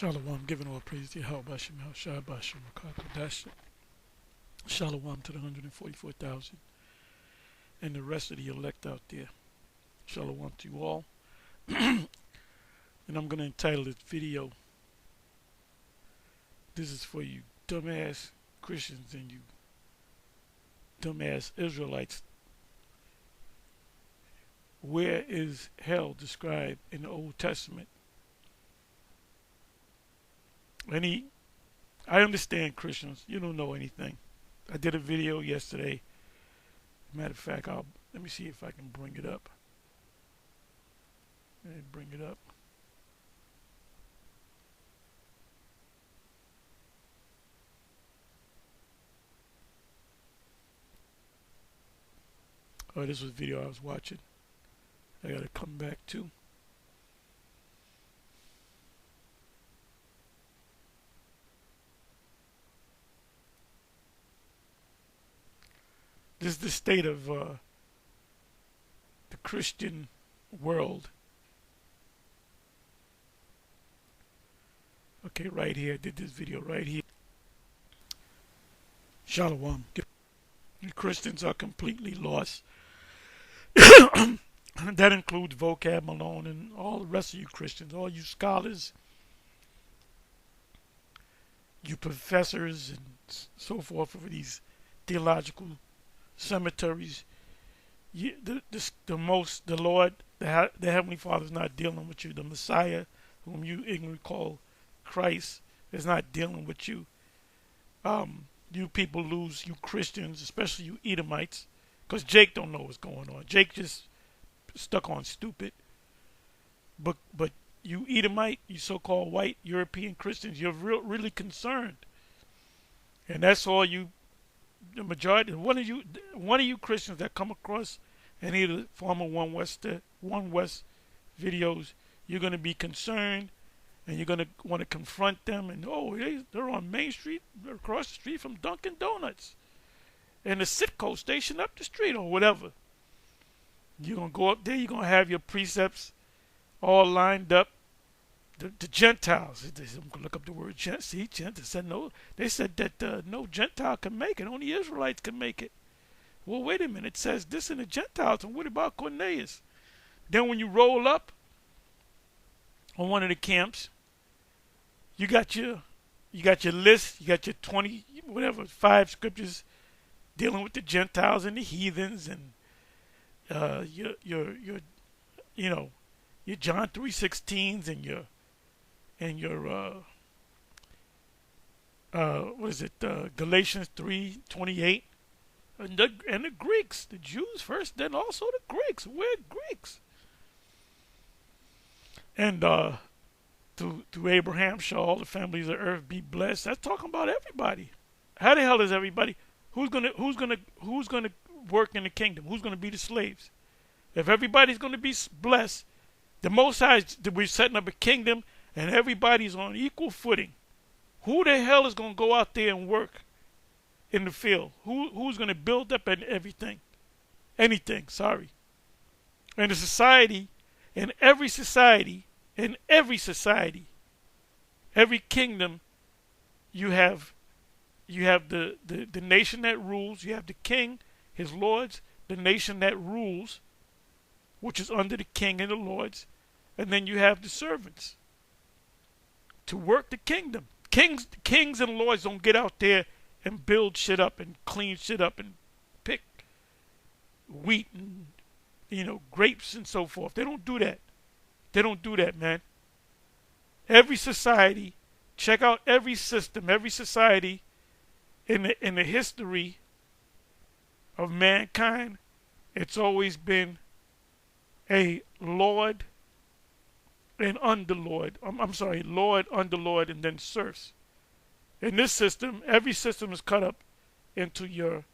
Shalom, giving all praise to Yahweh Shem Shai Bashim Dash. Shalom to the 144,000 and the rest of the elect out there. Shalom to you all. And I'm going to entitle this video, this is for you dumbass Christians and you dumbass Israelites. Where is hell described in the Old Testament? I understand Christians, you don't know anything. I did a video yesterday. Matter of fact, let me see if I can bring it up. Let me bring it up. Oh, this was a video I was watching. I gotta come back to. This is the state of the Christian world. Okay, right here. I did this video right here. Shalom. The Christians are completely lost. That includes Vocab Malone and all the rest of you Christians, all you scholars, you professors and so forth for these theological cemeteries. The Lord, the Heavenly Father is not dealing with you. The Messiah, whom you ignorantly call Christ, is not dealing with you. You people lose, you Christians, especially you Edomites, because Jake don't know what's going on. Jake just stuck on stupid. But you Edomite, you so-called white European Christians, you're really concerned. And that's all you, the majority, one of you Christians that come across any of the former One West videos, you're going to be concerned and you're going to want to confront them. And they're on Main Street, across the street from Dunkin' Donuts, and the Citco station up the street or whatever. You're going to go up there, you're going to have your precepts all lined up. The Gentiles, I'm going to look up the word Gentiles. Said no. They said that no Gentile can make it. Only Israelites can make it. Well, wait a minute. It says this in the Gentiles. And what about Cornelius? Then when you roll up on one of the camps, you got your list. You got your 5 scriptures dealing with the Gentiles and the heathens, and your John 3:16s and your Galatians 3:28, and the Greeks, the Jews first, then also the Greeks. We're Greeks. And through Abraham shall all the families of earth be blessed. That's talking about everybody. How the hell is everybody? Who's gonna work in the kingdom? Who's gonna be the slaves? If everybody's gonna be blessed, the Most High, we're setting up a kingdom and everybody's on equal footing. Who the hell is going to go out there and work in the field? Who's going to build up and everything? Anything, sorry. And the society, in every society, every kingdom, you have the nation that rules, you have the king, his lords, the nation that rules, which is under the king and the lords, and then you have the servants to work the kingdom. Kings and lords don't get out there and build shit up and clean shit up and pick wheat and grapes and so forth. They don't do that. They don't do that, man. Every society, check out every system, every society in the history of mankind, it's always been a lord and underlord. I'm sorry, lord, underlord, and then serfs. In this system, every system is cut up into your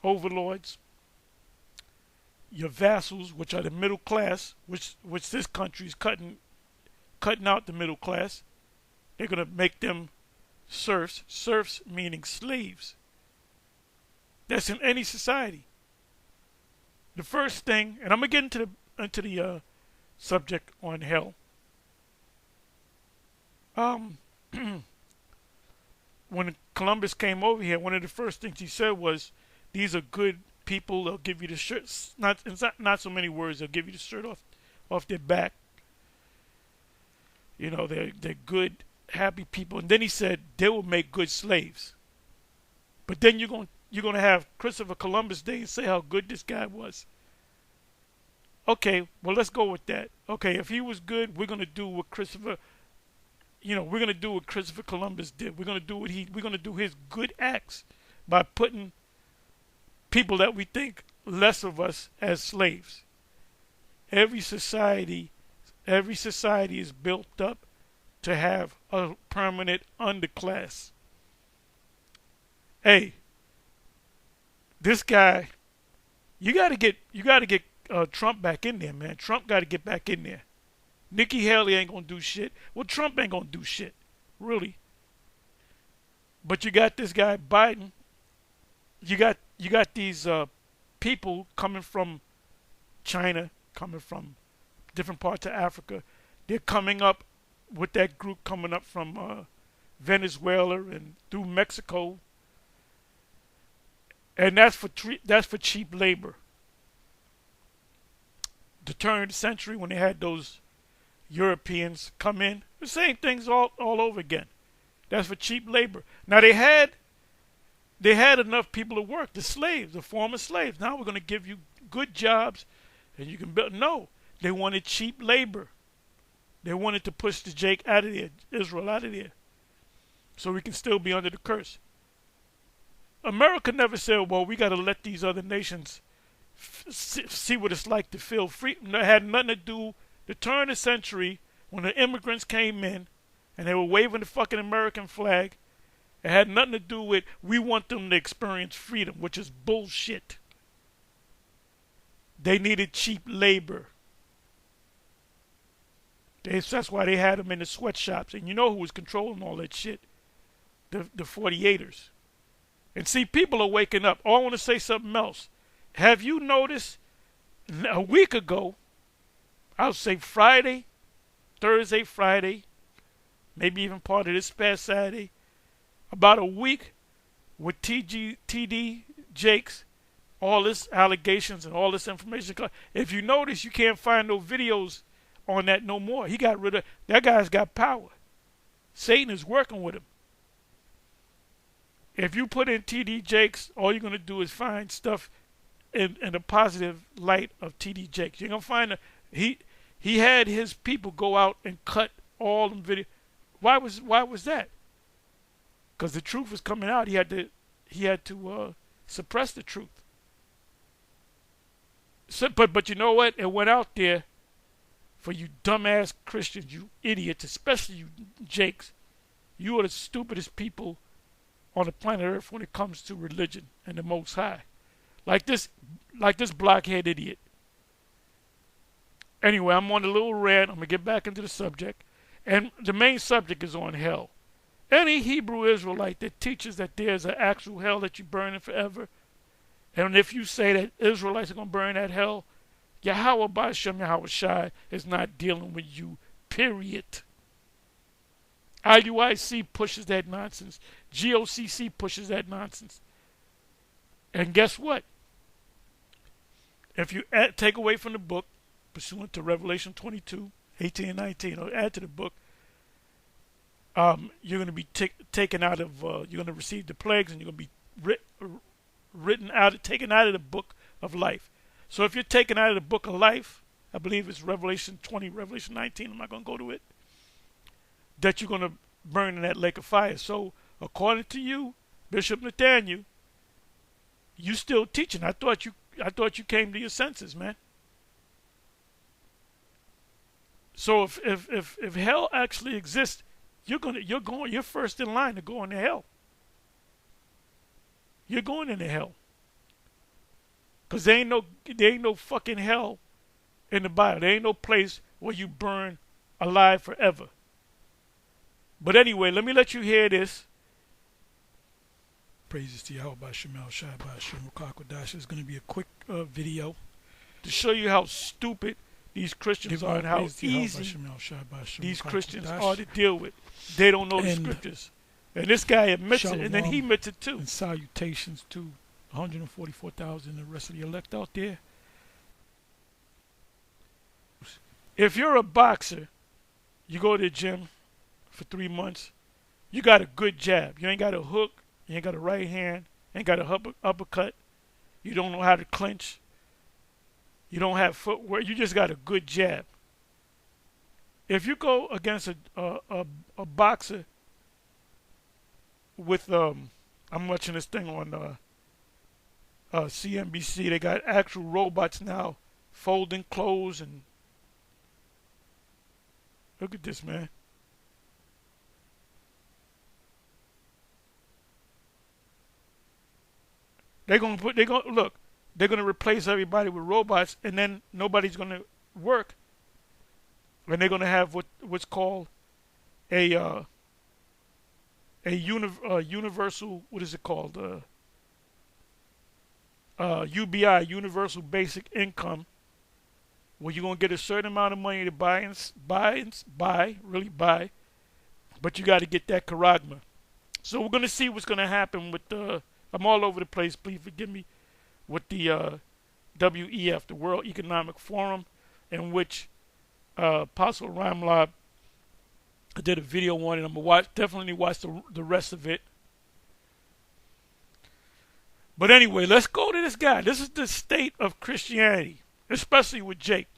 overlords, your vassals, which are the middle class, which this country is cutting out the middle class. They're going to make them serfs. Serfs meaning slaves. That's in any society. The first thing, and I'm going to get into the subject on hell. Um, when Columbus came over here, one of the first things he said was, "These are good people. They'll give you the shirts. Not so many words. They'll give you the shirt off their back. You know, they're good, happy people." And then he said they will make good slaves. But then you're gonna have Christopher Columbus Day and say how good this guy was. Okay, well let's go with that. Okay, if he was good, we're gonna do what Christopher. We're gonna do what Christopher Columbus did. We're gonna do his good acts by putting people that we think less of us as slaves. Every society is built up to have a permanent underclass. Hey, this guy, you gotta get Trump back in there, man. Trump got to get back in there. Nikki Haley ain't gonna do shit. Well, Trump ain't gonna do shit, really. But you got this guy Biden. You got these people coming from China, coming from different parts of Africa. They're coming up with that group coming up from Venezuela and through Mexico, and that's for cheap labor. The turn of the century, when they had those Europeans come in, the same things all over again. That's for cheap labor. Now they had enough people to work, the slaves, the former slaves. Now we're going to give you good jobs and you can build. No, they wanted cheap labor. They wanted to push the Jake out of there, Israel out of there, so we can still be under the curse. America never said, well, we got to let these other nations see what it's like to feel free. It had nothing to do. The turn of the century, when the immigrants came in and they were waving the fucking American flag, it had nothing to do with we want them to experience freedom, which is bullshit. They needed cheap labor. That's why they had them in the sweatshops. And you know who was controlling all that shit? The 48ers. And see, people are waking up. Oh, I want to say something else. Have you noticed a week ago, I'll say Thursday, Friday, maybe even part of this past Saturday, about a week with TD Jakes, all this allegations and all this information. If you notice, you can't find no videos on that no more. He got rid of that. Guy's got power. Satan is working with him. If you put in TD Jakes, all you're going to do is find stuff in a positive light of TD Jakes. You're going to find he had his people go out and cut all them videos. Why was that? Because the truth was coming out. He had to suppress the truth. So, but you know what? It went out there for you dumbass Christians, you idiots, especially you Jakes. You are the stupidest people on the planet Earth when it comes to religion and the Most High. Like this blockhead idiot. Anyway, I'm on a little rant. I'm going to get back into the subject. And the main subject is on hell. Any Hebrew Israelite that teaches that there's an actual hell that you burn in forever, and if you say that Israelites are going to burn that hell, Yahweh Ba'Shem Yahweh Shai is not dealing with you, period. IUIC pushes that nonsense. GOCC pushes that nonsense. And guess what? If you take away from the book, pursuant to Revelation 22, 18 and 19, or add to the book, you're going to be taken out of, you're going to receive the plagues, and you're going to be taken out of the book of life. So if you're taken out of the book of life, I believe it's Revelation 20, Revelation 19, I'm not going to go to it, that you're going to burn in that lake of fire. So according to you, Bishop Nathaniel, you still teaching. I thought you came to your senses, man. So if hell actually exists, you're first in line to go into hell. You're going into hell. Because there ain't no fucking hell in the Bible. There ain't no place where you burn alive forever. But anyway, let me let you hear this. Praises to Yahweh Ba'Shem Yahweh Shai Ba'Shem Rukakwadash. It's going to be a quick video to show you how stupid These Christians are, and how easy these Christians are to deal with. They don't know the Scriptures. And this guy admits it, and then he admits it too. And salutations to 144,000, the rest of the elect out there. If you're a boxer, you go to the gym for 3 months, you got a good jab. You ain't got a hook, you ain't got a right hand, ain't got a uppercut, you don't know how to clinch, you don't have footwork, you just got a good jab. If you go against a boxer with, I'm watching this thing on CNBC, they got actual robots now folding clothes, and look at this, man. They're gonna replace everybody with robots, and then nobody's gonna work. And they're gonna have what's called a universal, what is it called? UBI, universal basic income, where you're gonna get a certain amount of money to buy, but you got to get that charagma. So we're gonna see what's gonna happen with the. I'm all over the place. Please forgive me. With the WEF, the World Economic Forum, in which Apostle Ramlab did a video on it. I'm gonna definitely watch the rest of it. But anyway, let's go to this guy. This is the state of Christianity, especially with Jake.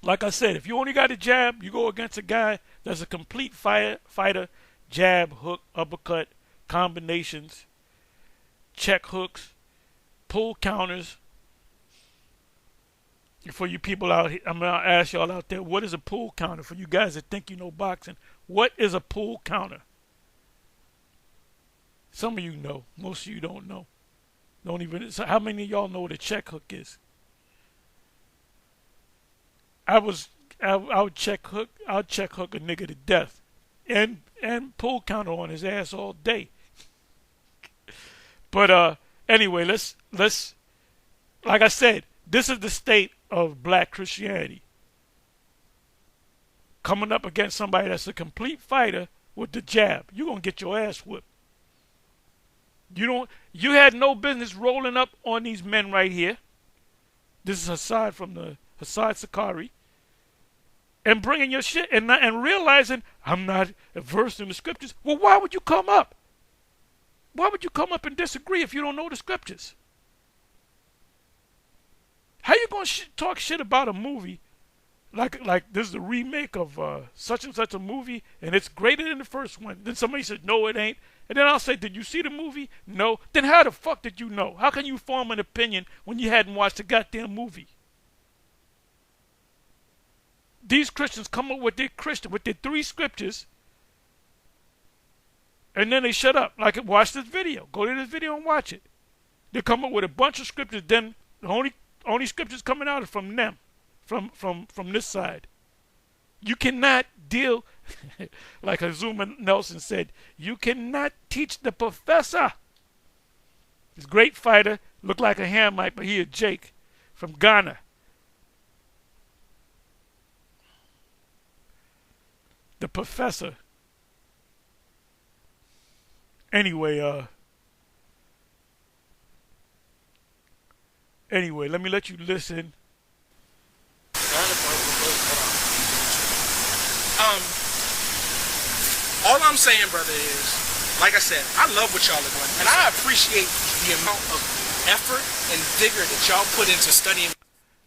Like I said, if you only got a jab, you go against a guy that's a complete fighter, jab, hook, uppercut, combinations, check hooks, pull counters. For you people out here, I'm going to ask y'all out there, what is a pull counter? For you guys that think you know boxing, what is a pull counter? Some of you know. Most of you don't know. Don't even. So how many of y'all know what a check hook is? I would check hook a nigga to death, and pull counter on his ass all day. But anyway, let's like I said, this is the state of black Christianity. Coming up against somebody that's a complete fighter with the jab, you're gonna get your ass whipped. You had no business rolling up on these men right here. This is Hassad from the Hassad Sakari. And bringing your shit and realizing I'm not versed in the Scriptures. Well, why would you come up? Why would you come up and disagree if you don't know the Scriptures? How you gonna talk shit about a movie like this is a remake of such and such a movie and it's greater than the first one? Then somebody said no, it ain't. And then I'll say, did you see the movie? No. Then how the fuck did you know? How can you form an opinion when you hadn't watched the goddamn movie? These Christians come up with their 3 Scriptures, and then they shut up. Like, watch this video. Go to this video and watch it. They come up with a bunch of Scriptures. Then the only Scriptures coming out is from them, from this side. You cannot deal, like Azuma Nelson said, you cannot teach the professor. He's a great fighter, look like a Hamite, but he a Jake from Ghana. The professor. Anyway, let me let you listen. All I'm saying, brother, is, like I said, I love what y'all are doing, and I appreciate the amount of effort and vigor that y'all put into studying.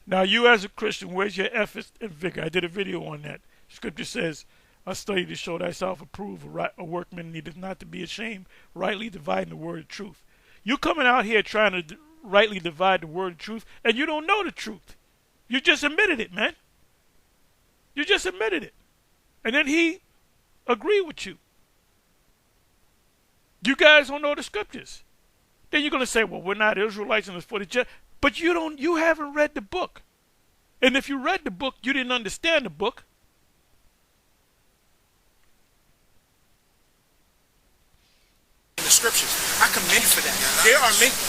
Now, you as a Christian, where's your effort and vigor? I did a video on that. Scripture says, I study to show thyself approved, a workman needeth not to be ashamed, rightly dividing the word of truth. You coming out here trying to rightly divide the word of truth, and you don't know the truth. You just admitted it, man. You just admitted it. And then he agreed with you. You guys don't know the Scriptures. Then you're going to say, well, we're not Israelites and it's for the Gentiles. But you haven't read the book. And if you read the book, you didn't understand the book. The Scriptures. I commend you for that.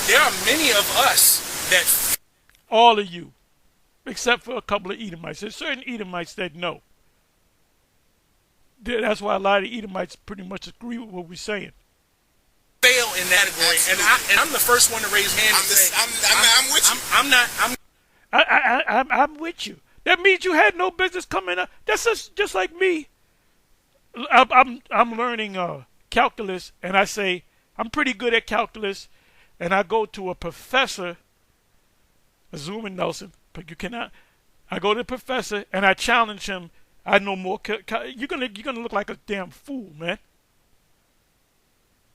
There are many of us that... All of you. except for a couple of Edomites. There's certain Edomites that know. That's why a lot of Edomites pretty much agree with what we're saying. Fail in that category, and I'm the first one to raise hand and say, I'm with you. I'm with you. That means you had no business coming up. That's just like me. I'm learning calculus, and I say I'm pretty good at calculus, and I go to a professor, Azuma Nelson, but you cannot. I go to the professor and I challenge him. I know more. You're gonna look like a damn fool, man.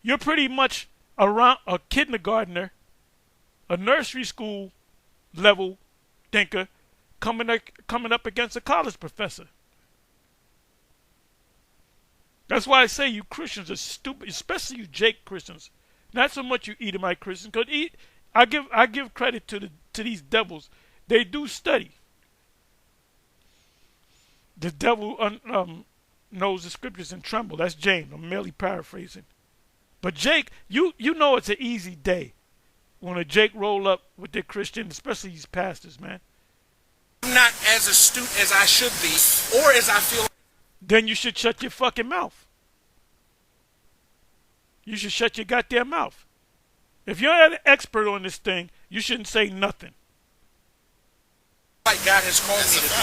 You're pretty much around a kindergartner, a nursery school level thinker, coming up against a college professor. That's why I say you Christians are stupid, especially you Jake Christians. Not so much you Edomite Christians, because I give credit to these devils. They do study. The devil knows the scriptures and tremble. That's James. I'm merely paraphrasing. But Jake, you know it's an easy day when a Jake roll up with their Christian, especially these pastors, man. I'm not as astute as I should be, or as I feel. Then you should shut your fucking mouth. You should shut your goddamn mouth. If you're not an expert on this thing, you shouldn't say nothing. Like God has called me to do.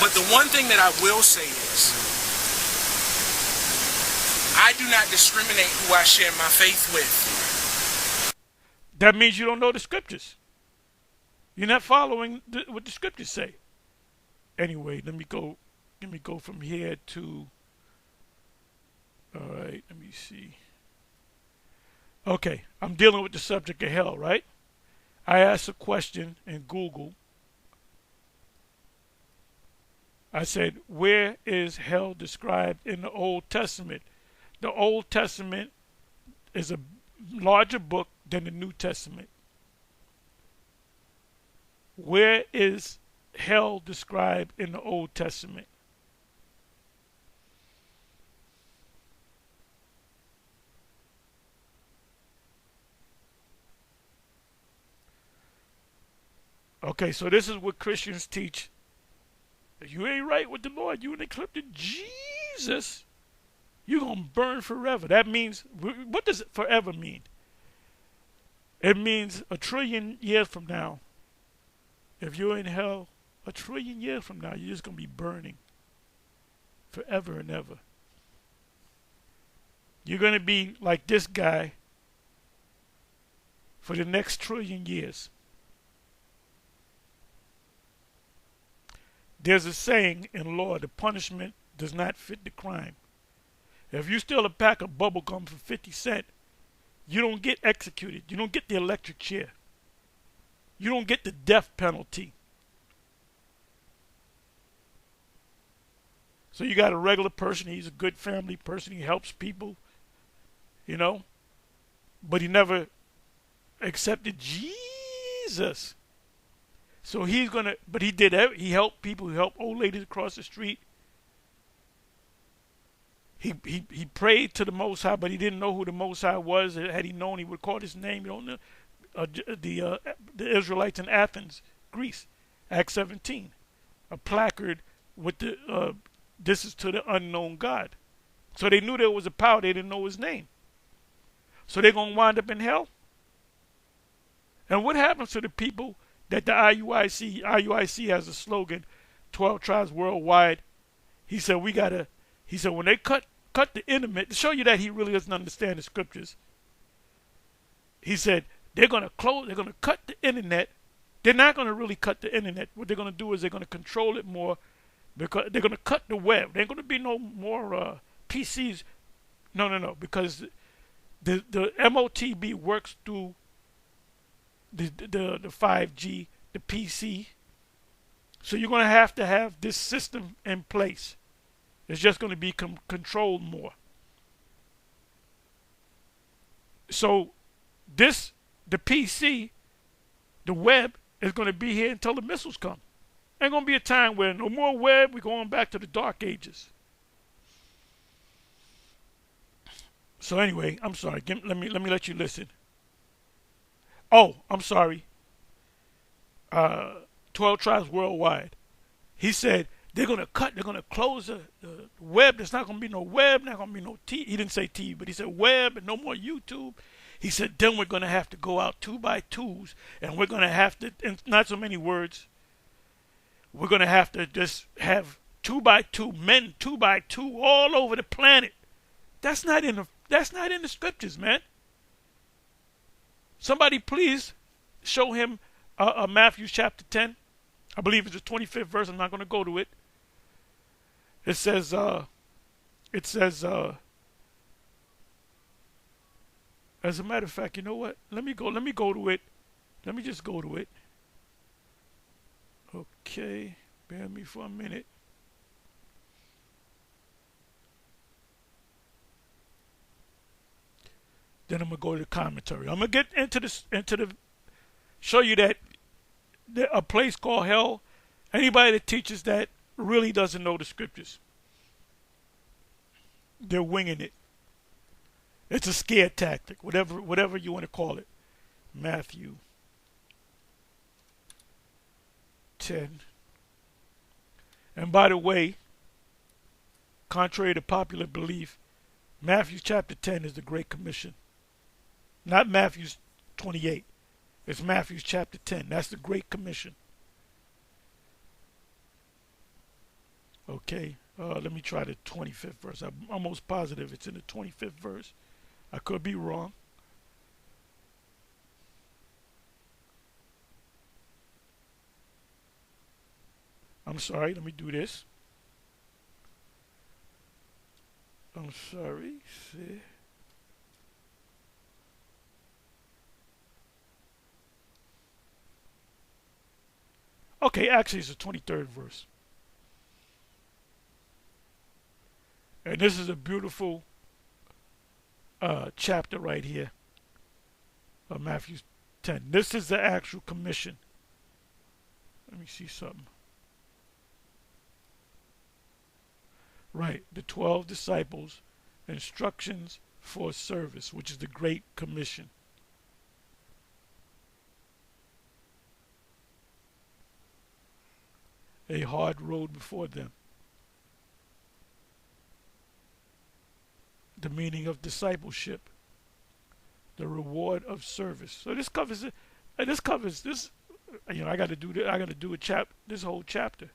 But the one thing that I will say is, I do not discriminate who I share my faith with. That means you don't know the scriptures. You're not following what the scriptures say. Anyway, let me go from here to. All right, let me see. Okay, I'm dealing with the subject of hell, right? I asked a question in Google. I said, where is hell described in the Old Testament? The Old Testament is a larger book than the New Testament. Where is hell described in the Old Testament? Okay, so this is what Christians teach. If you ain't right with the Lord, you in the clip to Jesus, you're going to burn forever. That means, what does forever mean? It means 1 trillion years from now. If you're in hell, 1 trillion years from now, you're just going to be burning forever and ever. You're going to be like this guy for the next 1 trillion years. There's a saying in law, the punishment does not fit the crime. If you steal a pack of bubble gum for 50 cents, you don't get executed. You don't get the electric chair. You don't get the death penalty. So you got a regular person, he's a good family person, he helps people, you know, but he never accepted Jesus. So he's gonna, but he did. He helped people. He helped old ladies across the street. He prayed to the Most High, but he didn't know who the Most High was. Had he known, he would call his name. You don't know the Israelites in Athens, Greece, Acts 17, a placard with the "This is to the unknown God." So they knew there was a power. They didn't know his name. So they're gonna wind up in hell. And what happens to the people that the IUIC has a slogan, 12 tribes worldwide? He said when they cut the internet, to show you that he really doesn't understand the scriptures. He said they're gonna cut the internet. They're not gonna really cut the internet. What they're gonna do is they're gonna control it more, because they're gonna cut the web. There ain't gonna be no more PCs. No, because the MOTB works through the 5G, the PC. So you're going to have this system in place. It's just going to be controlled more. So the PC, the web, is going to be here until the missiles come. Ain't going to be a time where no more web, we're going back to the dark ages. So anyway, I'm sorry. Let me let you listen. Oh, I'm sorry. 12 tribes worldwide. He said they're going to cut, they're going to close the web. There's not going to be no web, not going to be no TV. He didn't say TV, but he said web and no more YouTube. He said then we're going to have to go out 2 by 2s, and we're going to have to, and not so many words, we're going to have to just have 2 by 2 men, 2 by 2 all over the planet. That's not in the scriptures, man. Somebody please show him Matthew chapter 10. I believe it's the 25th verse. I'm not going to go to it. It says, as a matter of fact, you know what? Let me go to it. Let me just go to it. Okay, bear me for a minute. Then I'm gonna go to the commentary. I'm gonna get into show you that a place called hell. Anybody that teaches that really doesn't know the scriptures. They're winging it. It's a scare tactic, whatever you want to call it. Matthew 10. And by the way, contrary to popular belief, Matthew chapter 10 is the Great Commission. Not Matthew 28. It's Matthew chapter 10. That's the Great Commission. Okay, let me try the 25th verse. I'm almost positive it's in the 25th verse. I could be wrong. I'm sorry, let me do this. I'm sorry. See. Okay, actually it's the 23rd verse. And this is a beautiful chapter right here of Matthew 10. This is the actual commission. Let me see something. Right, the 12 disciples, instructions for service, which is the Great Commission. A hard road before them. The meaning of discipleship. The reward of service. So this covers it. This covers this. You know, I got to do this whole chapter.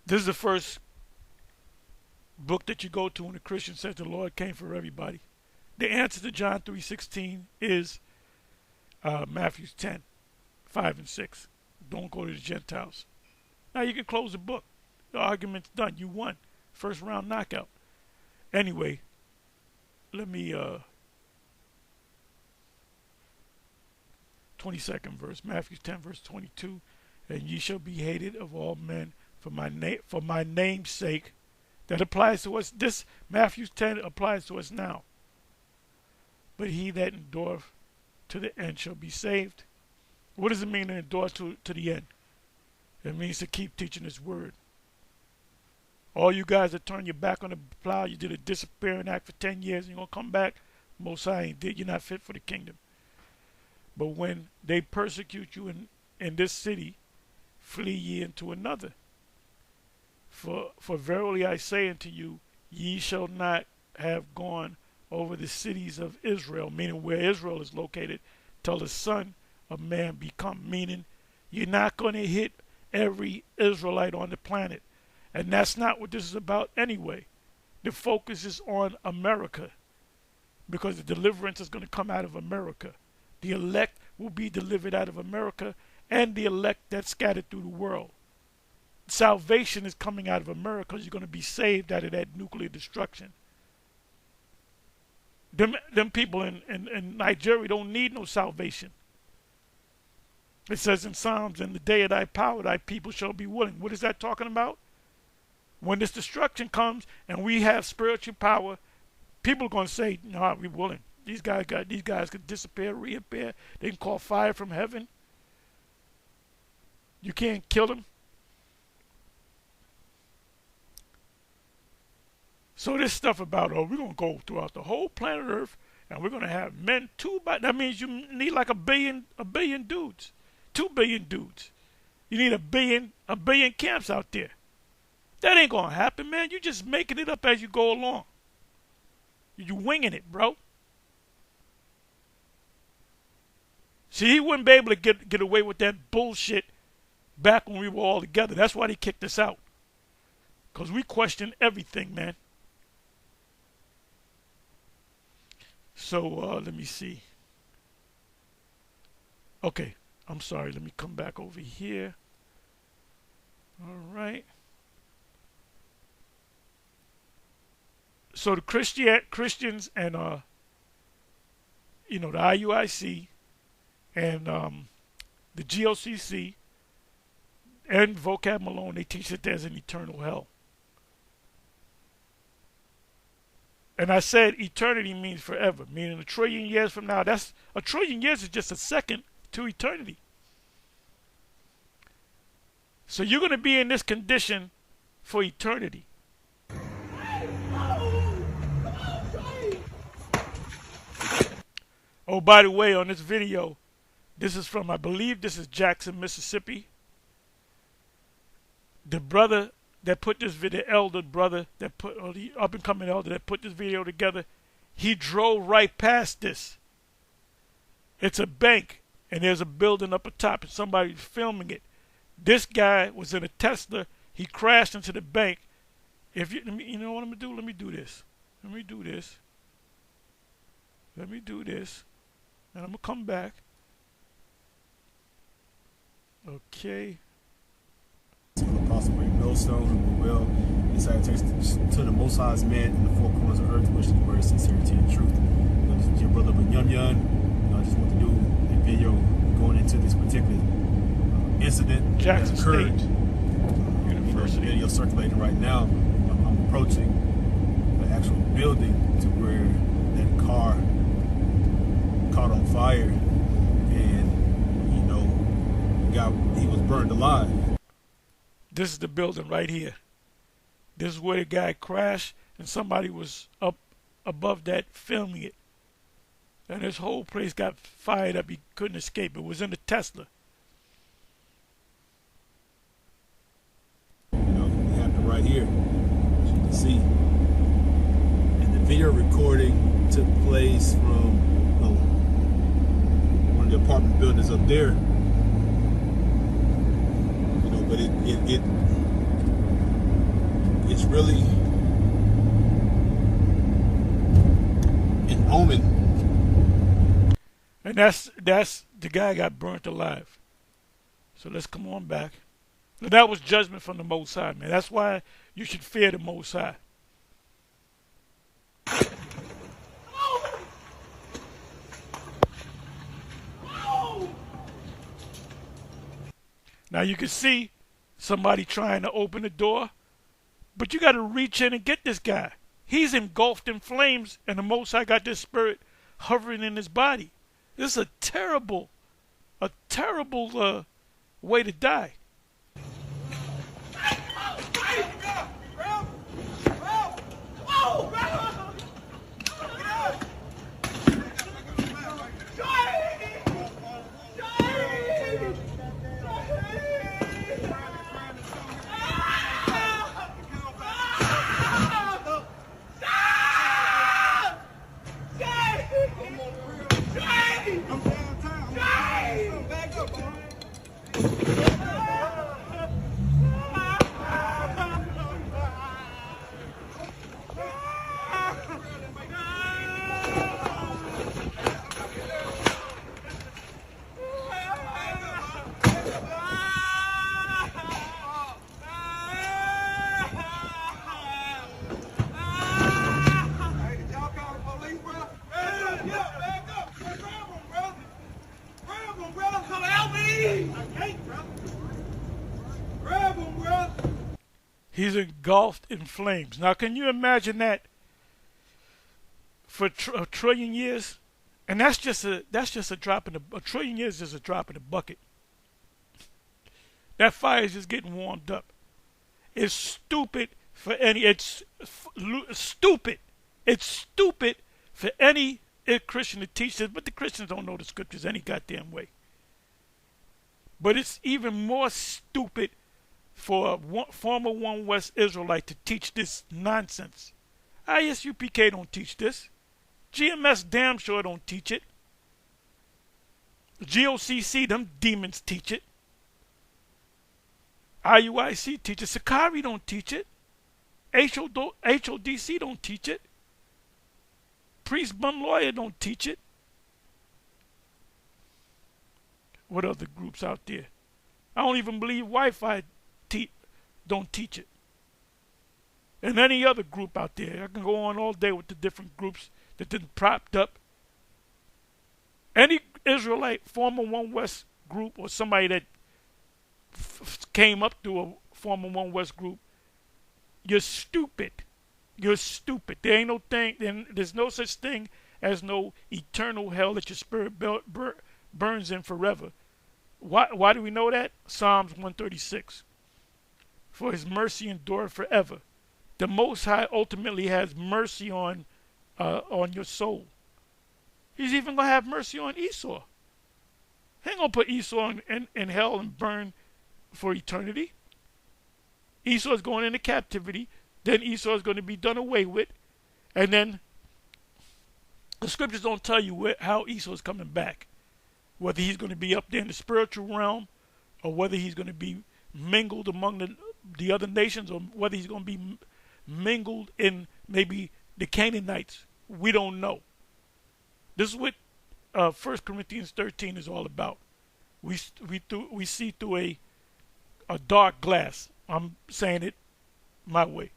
This is the first book that you go to when a Christian says the Lord came for everybody. The answer to John 3:16 is Matthew 10, 5 and 6. Don't go to the Gentiles. Now you can close the book. The argument's done. You won. First round knockout. Anyway, let me 22nd verse, Matthew 10 verse 22. And ye shall be hated of all men for my name's sake. That applies to us. This Matthew 10 applies to us now. But he that endureth to the end shall be saved. What does it mean to endure to the end? It means to keep teaching his word. All you guys that turn your back on the plow, you did a disappearing act for 10 years and you're going to come back, Most High ain't did. You're not fit for the kingdom. But when they persecute you in this city, flee ye into another. For verily I say unto you, ye shall not have gone over the cities of Israel, meaning where Israel is located, till the Son of Man be come. Meaning you're not going to hit every Israelite on the planet. And that's not what this is about anyway. The focus is on America, because the deliverance is going to come out of America. The elect will be delivered out of America, and the elect that's scattered through the world. Salvation is coming out of America. You're going to be saved out of that nuclear destruction. Them people in Nigeria don't need no salvation. It says in Psalms, in the day of thy power, thy people shall be willing. What is that talking about? When this destruction comes and we have spiritual power, people are going to say, no, we're willing. These guys can disappear, reappear. They can call fire from heaven. You can't kill them. So this stuff about, we're going to go throughout the whole planet Earth And we're going to have men that means you need like a billion dudes. 2 billion dudes. You need a billion camps out there. That ain't going to happen, man. You're just making it up as you go along. You're winging it, bro. See, he wouldn't be able to get away with that bullshit back when we were all together. That's why they kicked us out. Because we questioned everything, man. So, let me see. Okay, I'm sorry. Let me come back over here. All right. So the Christians and, the IUIC and the GOCC and Vocab Malone, they teach that there's an eternal hell. And I said eternity means forever, meaning 1 trillion years from now. That's 1 trillion years is just a second to eternity. So you're going to be in this condition for eternity. Oh, by the way, on this video, this is from, I believe this is Jackson, Mississippi. The brother that put this video, elder brother that put, or the up and coming elder that put this video together, he drove right past this. It's a bank, and there's a building up atop, and somebody's filming it. This guy was in a Tesla. He crashed into the bank. If you know what I'm gonna do? Let me do this. Let me do this. Let me do this, and I'm gonna come back. Okay. Apostle great millstone who will inside text to the Most High's man in the four corners of earth, which is word, sincerity, and truth. This is your brother Yun Yun. I just want to do a video going into this particular incident Jackson that occurred. State University. Video circulating right now. I'm approaching the actual building to where that car caught on fire, and he was burned alive. This is the building right here. This is where the guy crashed, and somebody was up above that filming it. And this whole place got fired up. He couldn't escape. It was in the Tesla. It happened right here, as you can see. And the video recording took place from one of the apartment buildings up there. But it's really an omen. And that's the guy got burnt alive. So let's come on back. Now, that was judgment from the Most High, man. That's why you should fear the Most High. Now you can see somebody trying to open the door, but you got to reach in and get this guy. He's engulfed in flames, and the Most High got this spirit hovering in his body. This is a terrible way to die. He's engulfed in flames. Now, can you imagine that for a trillion years? And that's just a drop in the. A trillion years is a drop in the bucket. That fire is just getting warmed up. It's stupid for any. It's stupid. It's stupid for any a Christian to teach this, but the Christians don't know the scriptures any goddamn way. But it's even more stupid for a former One West Israelite to teach this nonsense. ISUPK don't teach this. GMS damn sure don't teach it. GOCC, them demons teach it. IUIC teach it. Sakari don't teach it. HODC don't teach it. Priest Bum Lawyer don't teach it. What other groups out there? I don't even believe Wi-Fi don't teach it. And any other group out there. I can go on all day with the different groups that didn't propped up. Any Israelite, former One West group, or somebody that came up through a former One West group, you're stupid. You're stupid. There ain't no thing. There's no such thing as no eternal hell that your spirit burns in forever. Why do we know that? Psalms 136. For his mercy endureth forever. The Most High ultimately has mercy on your soul. He's even going to have mercy on Esau. He ain't going to put Esau in hell and burn for eternity. Esau's going into captivity. Then Esau is going to be done away with. And then the scriptures don't tell you how Esau is coming back. Whether he's going to be up there in the spiritual realm, or whether he's going to be mingled among the other nations, or whether he's going to be mingled in maybe the Canaanites. We don't know. This is what 1 Corinthians 13 is all about. We see through a dark glass. I'm saying it my way.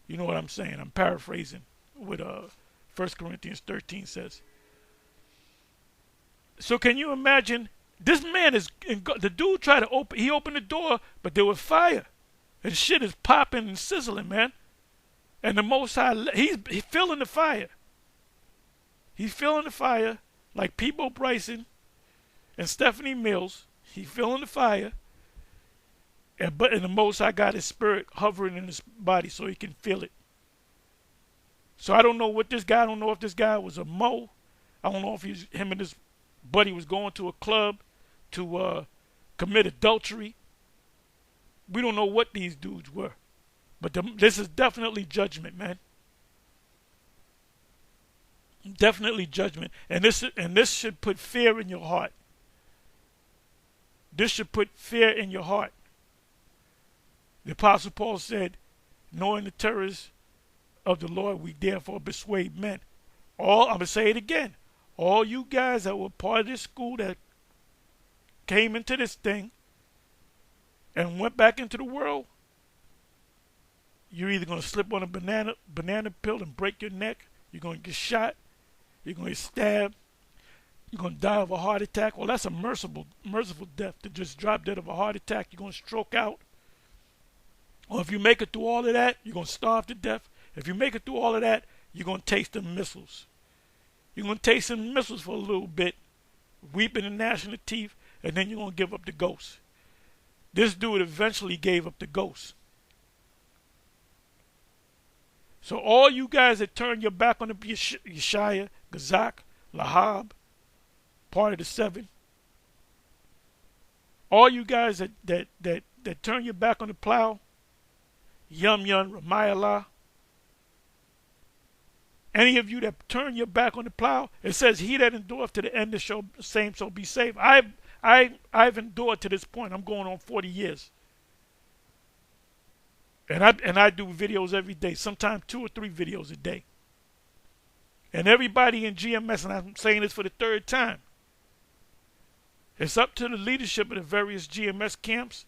You know what I'm saying? I'm paraphrasing what 1 Corinthians 13 says. So can you imagine? This man the dude tried to open the door, but there was fire. And shit is popping and sizzling, man. And the Most High, he's feeling the fire. He's feeling the fire like Peebo Bryson and Stephanie Mills. He's feeling the fire. And the Most High got his spirit hovering in his body so he can feel it. So I don't know what this guy, I don't know if this guy was a Mo. I don't know if him and his buddy was going to a club to commit adultery. We don't know what these dudes were. But this is definitely judgment, man. Definitely judgment. And this should put fear in your heart. This should put fear in your heart. The Apostle Paul said, knowing the terrors of the Lord, we therefore persuade men. I'm going to say it again. All you guys that were part of this school that came into this thing and went back into the world, you're either going to slip on a banana peel and break your neck, you're going to get shot, you're going to get stabbed, you're going to die of a heart attack. Well, that's a merciful death, to just drop dead of a heart attack. You're going to stroke out. Or if you make it through all of that, you're going to starve to death. If you make it through all of that, you're going to taste the missiles. You're going to taste some missiles for a little bit, weeping and gnashing of teeth, and then you're going to give up the ghost. This dude eventually gave up the ghost. So all you guys that turn your back on the Yeshaya, Gazak, Lahab, part of the 7, all you guys that turn your back on the plow, Yum, Ramayallah, any of you that turn your back on the plow, it says, he that endureth to the end, the same shall be saved. I've endured to this point. I'm going on 40 years. And I do videos every day, sometimes 2 or 3 videos a day. And everybody in GMS, and I'm saying this for the 3rd time, it's up to the leadership of the various GMS camps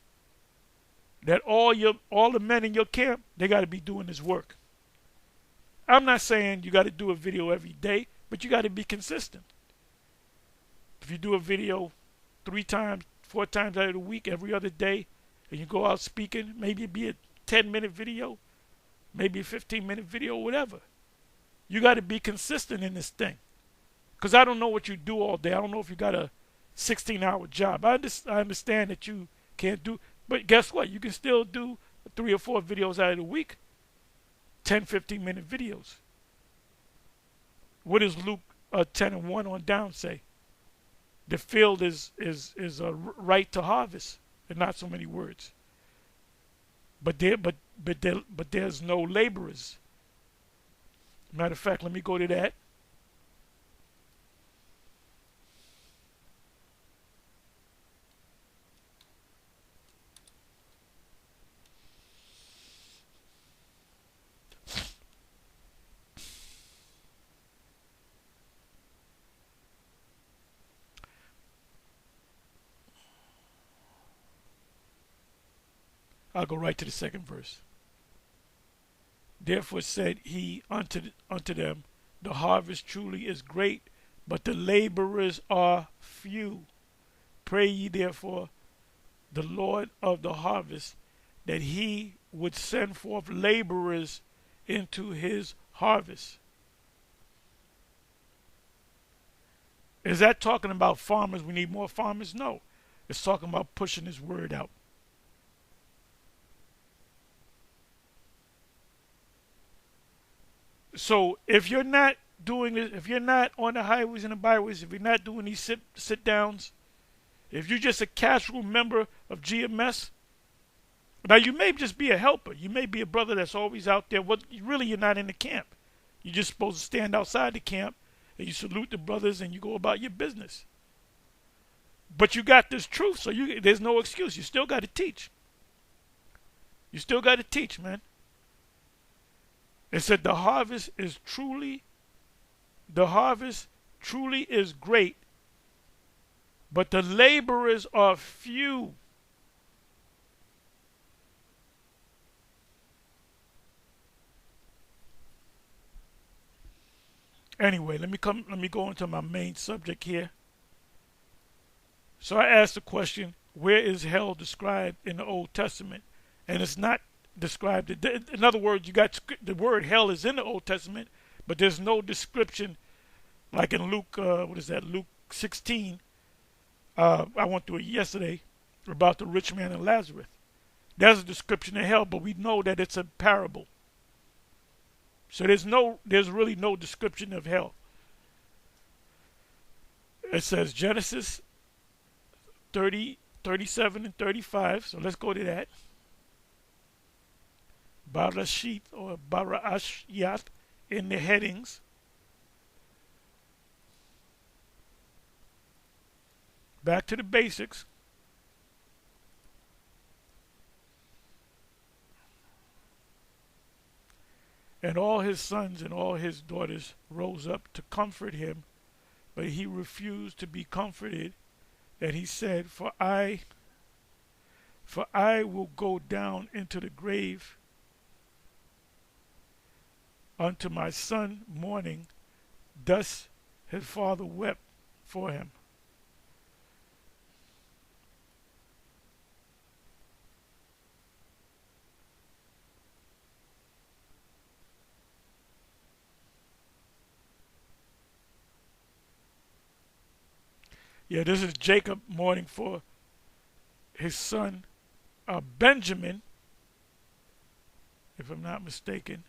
that all the men in your camp, they got to be doing this work. I'm not saying you got to do a video every day, but you got to be consistent. If you do a video 3 times, 4 times out of the week, every other day, and you go out speaking, maybe it be a 10-minute video, maybe a 15-minute video, whatever. You got to be consistent in this thing. Because I don't know what you do all day. I don't know if you got a 16-hour job. I understand that you can't do, but guess what? You can still do 3 or 4 videos out of the week. 10, 15-minute videos. What does Luke 10 and 1 on down say. The field is a right to harvest, and not so many words. But there's no laborers. Matter of fact, let me go to that. I'll go right to the second verse. Therefore said he unto them, the harvest truly is great, but the laborers are few. Pray ye therefore the Lord of the harvest, that he would send forth laborers into his harvest. Is that talking about farmers? We need more farmers? No. It's talking about pushing his word out. So if you're not doing it, if you're not on the highways and the byways, if you're not doing these sit downs, if you're just a casual member of GMS, now you may just be a helper. You may be a brother that's always out there. What really, you're not in the camp. You're just supposed to stand outside the camp and you salute the brothers and you go about your business. But you got this truth, so there's no excuse. You still got to teach. You still got to teach, man. It said the harvest truly is great, but the laborers are few. Anyway, let me go into my main subject here. So I asked the question, where is hell described in the Old Testament? And it's not described. In other words, you got the word hell is in the Old Testament, but there's no description like in Luke, Luke 16. I went through it yesterday about the rich man and Lazarus. There's a description of hell, but we know that it's a parable. So there's really no description of hell. It says Genesis 30, 37, and 35. So let's go to that. Barashit or Barashyat in the headings. Back to the basics. And all his sons and all his daughters rose up to comfort him, but he refused to be comforted, and he said, For I will go down into the grave unto my son mourning. Thus his father wept for him. Yeah, this is Jacob mourning for his son Benjamin, if I'm not mistaken.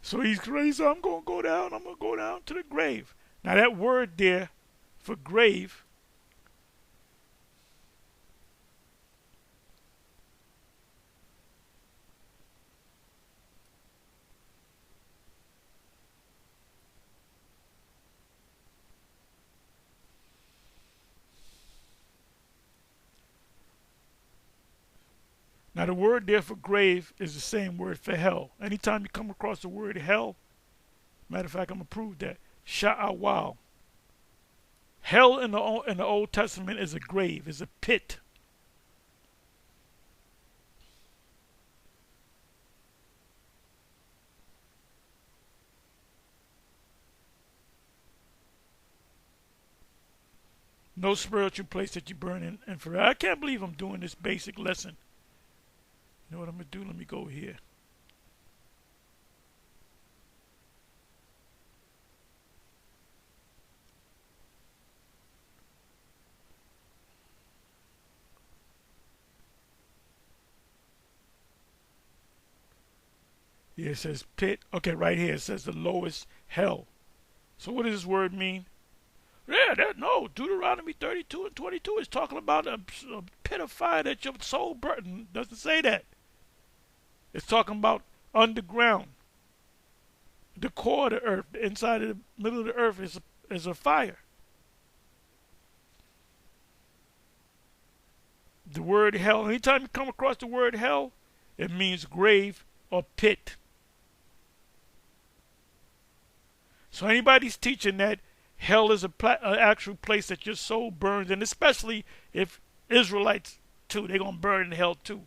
So he's crazy. I'm going to go down to the grave. Now that word there for grave, now the word there for grave is the same word for hell. Anytime you come across the word hell, matter of fact, I'm going to prove that. Sha'awal. Hell in the Old Testament is a grave, is a pit. No spiritual place that you burn in and forever. I can't believe I'm doing this basic lesson. You know what I'm going to do? Let me go here. Here it says pit. Okay, right here it says the lowest hell. So what does this word mean? Yeah, no. Deuteronomy 32 and 22 is talking about a pit of fire that your soul burns. Doesn't say that. It's talking about underground. The core of the earth, the inside of the middle of the earth is a fire. The word hell, anytime you come across the word hell, it means grave or pit. So anybody's teaching that hell is an actual place that your soul burns, and especially if Israelites too, they're going to burn in hell too.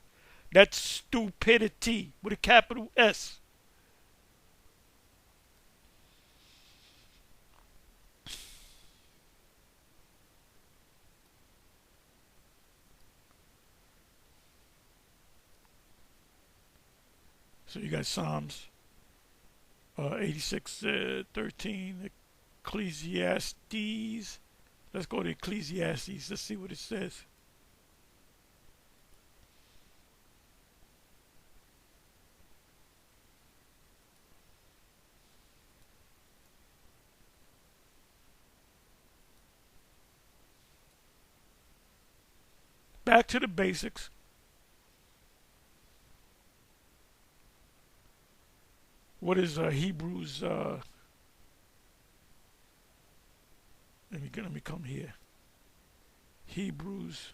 That's stupidity with a capital S. So you got Psalms 86:13, Ecclesiastes. Let's go to Ecclesiastes. Let's see what it says. Back to the basics. What is Hebrews? Let me come here. Hebrews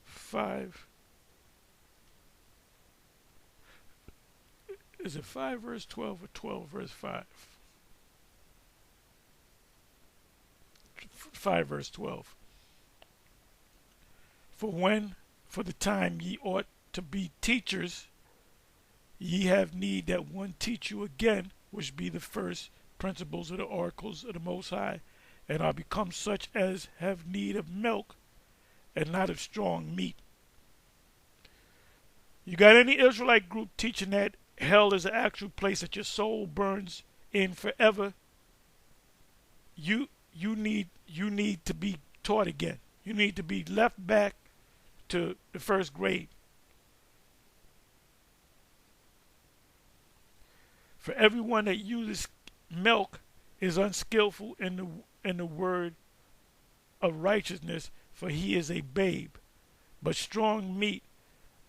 5. Is it 5 verse 12 or 12 verse 5? 5 verse 12. For the time ye ought to be teachers, ye have need that one teach you again, which be the first principles of the oracles of the Most High, and are become such as have need of milk, and not of strong meat. You got any Israelite group teaching that hell is an actual place that your soul burns in forever? You need to be taught again. You need to be left back to the first grade. For everyone that uses milk is unskillful in the word of righteousness, for he is a babe. But strong meat,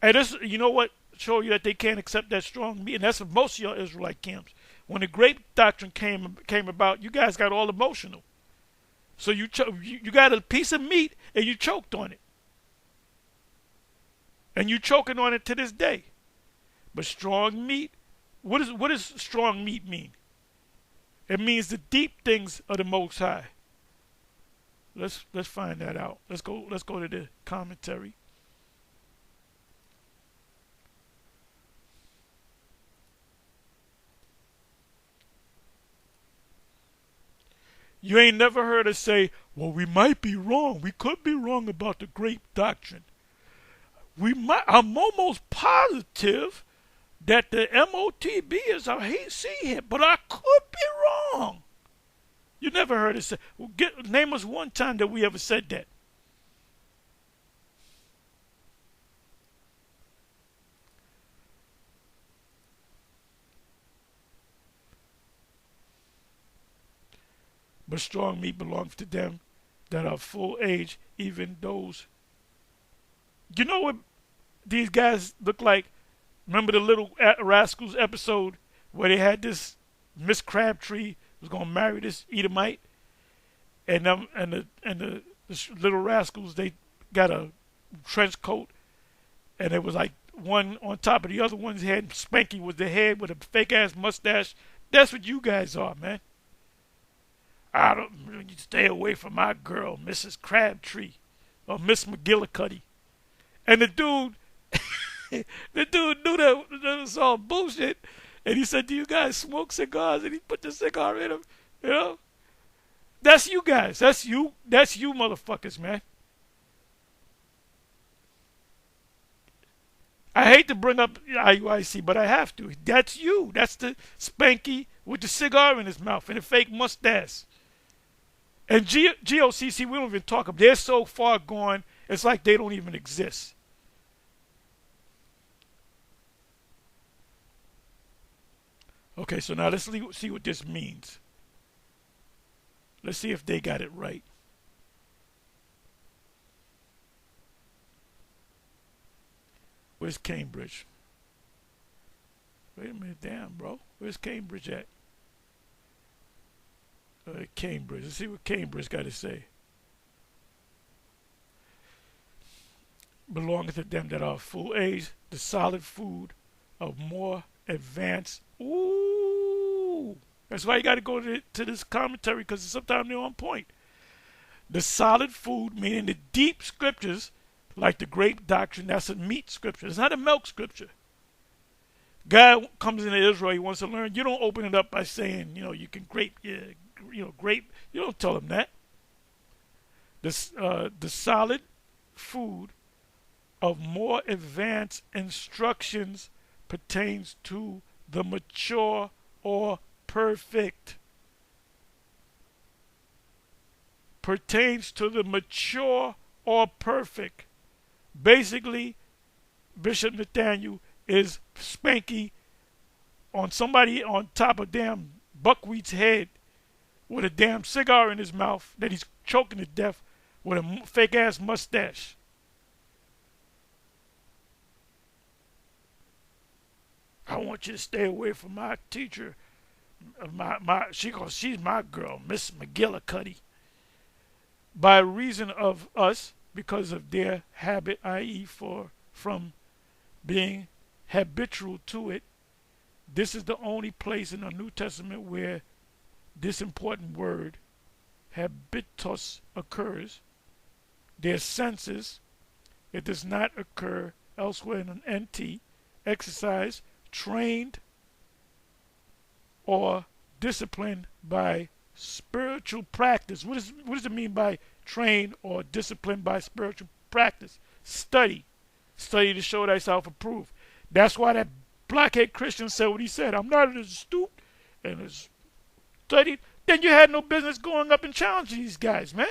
and this, you know what, show you that they can't accept that strong meat, and that's what most of your Israelite camps. When the grape doctrine came about, you guys got all emotional. So you got a piece of meat and you choked on it. And you choking on it to this day. But strong meat, what does strong meat mean? It means the deep things of the Most High. Let's find that out. Let's go to the commentary. You ain't never heard us say, well, we might be wrong. We could be wrong about the grape doctrine. I'm almost positive that the MOTB is a HC, but I could be wrong. You never heard us say. Well, name us one time that we ever said that. But strong meat belongs to them that are full age, even those. You know what these guys look like? Remember the Little Rascals episode where they had this Miss Crabtree was gonna marry this Edomite, and the Little Rascals, they got a trench coat, and it was like one on top of the other one's head. Spanky was the head with a fake ass mustache. That's what you guys are, man. You stay away from my girl, Mrs. Crabtree, or Miss McGillicuddy. And the dude knew that was all bullshit. And he said, do you guys smoke cigars? And he put the cigar in him. You know? That's you guys. That's you motherfuckers, man. I hate to bring up IUIC, but I have to. That's you. That's the Spanky with the cigar in his mouth and the fake mustache. And GOCC, we don't even talk about. They're so far gone, it's like they don't even exist. Okay, so now let's see what this means. Let's see if they got it right. Where's Cambridge? Wait a minute, damn, bro. Where's Cambridge at? Cambridge. Let's see what Cambridge got to say. Belonging to them that are full age, the solid food of more advanced. Ooh, that's why you got to go to this commentary, because sometimes they're on point. The solid food, meaning the deep scriptures, like the great doctrine. That's a meat scripture. It's not a milk scripture. God comes into Israel. He wants to learn. You don't open it up by saying, you can grape. Grape. You don't tell him that. The solid food of more advanced instructions pertains to the mature or perfect. Pertains to the mature or perfect. Basically, Bishop Nathaniel is spanky on somebody on top of damn buckwheat's head with a damn cigar in his mouth that he's choking to death with a fake ass mustache. I want you to stay away from my teacher. She's my girl, Miss McGillicuddy. By reason of us, because of their habit, i.e., from being habitual to it, this is the only place in the New Testament where this important word, habitus, occurs. Their senses. It does not occur elsewhere in an NT. Exercise, trained or disciplined by spiritual practice. What does it mean by trained or disciplined by spiritual practice? Study. Study to show thyself approved. That's why that blockhead Christian said what he said. I'm not as astute and as studied. Then you had no business going up and challenging these guys, man.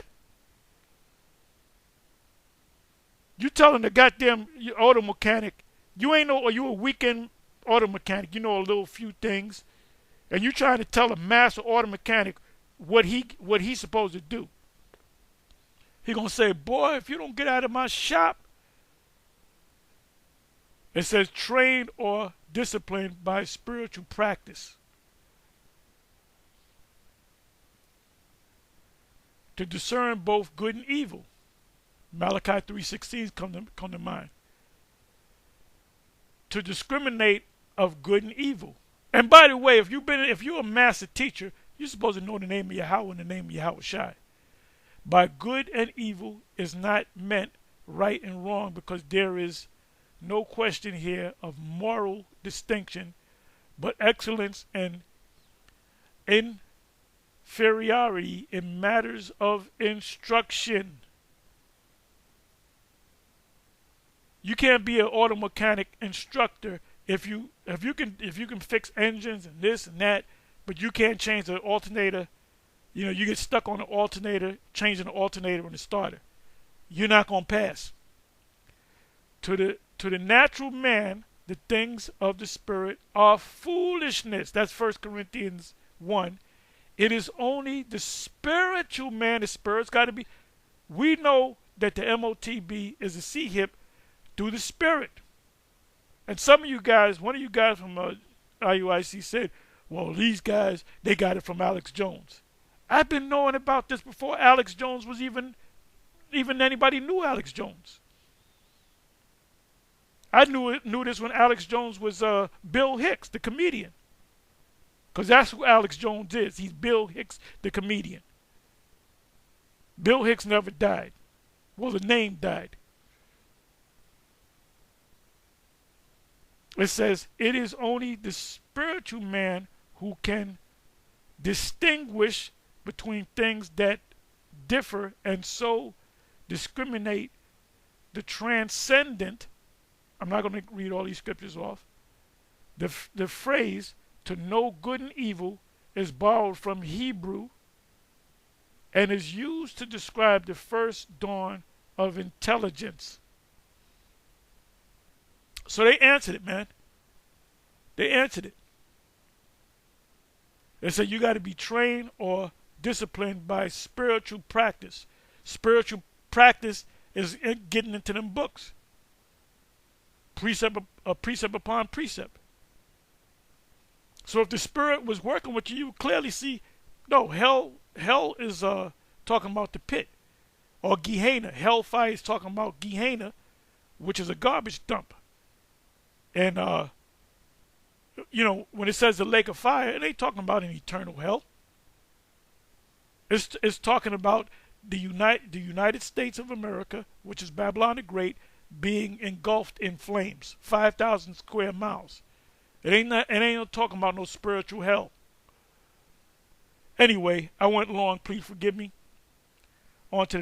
You telling the goddamn auto mechanic, you ain't know, or you a weekend auto mechanic, you know a little few things, and you trying to tell a master auto mechanic what he's supposed to do. He gonna say, boy, if you don't get out of my shop. It says trained or disciplined by spiritual practice. To discern both good and evil. Malachi 3:16 come to mind. To discriminate of good and evil. And by the way, if you're a master teacher, you're supposed to know the name of Yahweh and the name of Yahweh Shai. By good and evil is not meant right and wrong, because there is no question here of moral distinction, but excellence and inferiority in matters of instruction. You can't be an auto mechanic instructor if you can fix engines and this and that, but you can't change the alternator. You get stuck on the alternator, changing the alternator on the starter. You're not gonna pass. To the natural man, the things of the Spirit are foolishness. That's 1 Corinthians 1. It is only the spiritual man. The Spirit's got to be. We know that the MOTB is a C-hip through the Spirit. And some of you guys, one of you guys from IUIC said, well, these guys, they got it from Alex Jones. I've been knowing about this before Alex Jones was even anybody knew Alex Jones. I knew this when Alex Jones was Bill Hicks, the comedian. Because that's who Alex Jones is. He's Bill Hicks, the comedian. Bill Hicks never died. Well, the name died. It says, it is only the spiritual man who can distinguish between things that differ and so discriminate the transcendent. I'm not going to read all these scriptures off. The phrase, to know good and evil, is borrowed from Hebrew and is used to describe the first dawn of intelligence. So they answered it, man. They answered it. It said you got to be trained or disciplined by spiritual practice. Spiritual practice is getting into them books. Precept upon precept. So if the Spirit was working with you, you would clearly see, no, hell is talking about the pit. Or Gehenna. Hellfire is talking about Gehenna, which is a garbage dump. And, when it says the lake of fire, it ain't talking about an eternal hell. It's talking about the United States of America, which is Babylon the Great, being engulfed in flames, 5,000 square miles. It ain't talking about no spiritual hell. Anyway, I went long. Please forgive me. On to the